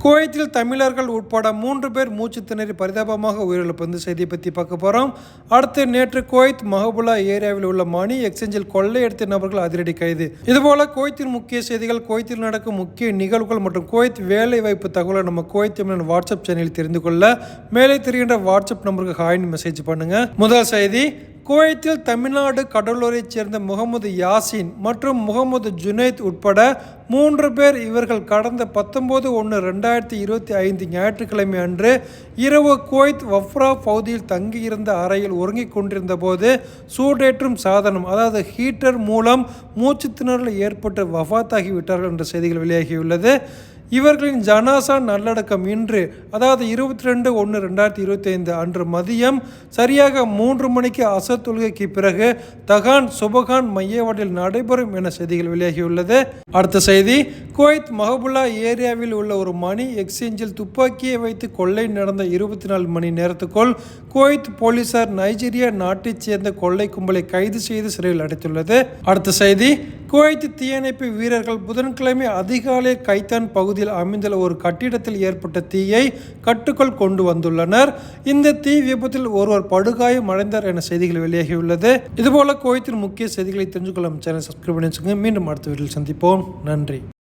குவைத்தில் தமிழர்கள் உட்பட 3 பேர் மூச்சு திணறி பரிதாபமாக உயிரிழப்பு இந்த செய்தியை பற்றி பார்க்க போகிறோம். அடுத்து நேற்று குவைத் மஹபுல்லா ஏரியாவில் உள்ள மணி எக்ஸ்சேஞ்சில் கொள்ளையடித்த நபர்கள் அதிரடி கைது. இதுபோல குவைத்தின் முக்கிய செய்திகள், குவைத்தில் நடக்கும் முக்கிய நிகழ்வுகள் மற்றும் குவைத் வேலை வாய்ப்பு தகவலை நம்ம குவைத் தமிழன் வாட்ஸ்அப் சேனலில் தெரிந்து கொள்ள மேலே தெரிகின்ற வாட்ஸ்அப் நம்பருக்கு ஹாய்னு மெசேஜ் பண்ணுங்க. முதல் செய்தி, குவைத்தில் தமிழ்நாடு கடலூரைச் சேர்ந்த முகமது யாசின் மற்றும் முகமது ஜுனைத் உட்பட 3 பேர் இவர்கள் கடந்த 19/1/2025 ஞாயிற்றுக்கிழமை அன்று இரவு குவைத் வஃப்ரா பகுதியில் தங்கியிருந்த அறையில் உறங்கிக் கொண்டிருந்த போது சூடேற்றும் சாதனம் அதாவது ஹீட்டர் மூலம் மூச்சு திணறல் ஏற்பட்டு வஃபாத்தாகிவிட்டார்கள் என்ற செய்திகள் வெளியாகியுள்ளது. இவர்களின் ஜனாசா நல்லடக்கம் இன்று அதாவது 22/1/2025 அன்று மதியம் சரியாக 3 மணிக்கு அசர் தொழுகைக்கு பிறகு தகான் சுபகான் மையவாடியில் நடைபெறும் என செய்திகள் வெளியாகியுள்ளது. அடுத்த செய்தி, குவைத் மஹபுல்லா ஏரியாவில் உள்ள ஒரு மணி எக்ஸ்சேஞ்சில் துப்பாக்கியை வைத்து கொள்ளை நடந்த 24 மணி நேரத்துக்குள் குவைத் போலீசார் நைஜீரியா நாட்டைச் சேர்ந்த கொள்ளை கும்பலை கைது செய்து சிறையில் அடைத்துள்ளது. அடுத்த செய்தி, குவைத் தீயணைப்பு வீரர்கள் புதன்கிழமை அதிகாலை கைத்தான் பகுதியில் அமைந்துள்ள ஒரு கட்டிடத்தில் ஏற்பட்ட தீயை கட்டுக்குள் கொண்டு வந்துள்ளனர். இந்த தீ விபத்தில் ஒருவர் படுகாயம் அடைந்தார் என செய்திகள் வெளியாகியுள்ளது. இதுபோல குவைத்தின் முக்கிய செய்திகளை தெரிஞ்சுக்கொள்ளும் சேனல் சப்ஸ்கிரைப் பண்ணி வச்சுக்கோங்க. மீண்டும் அடுத்த வீடியோவில் சந்திப்போம். நன்றி.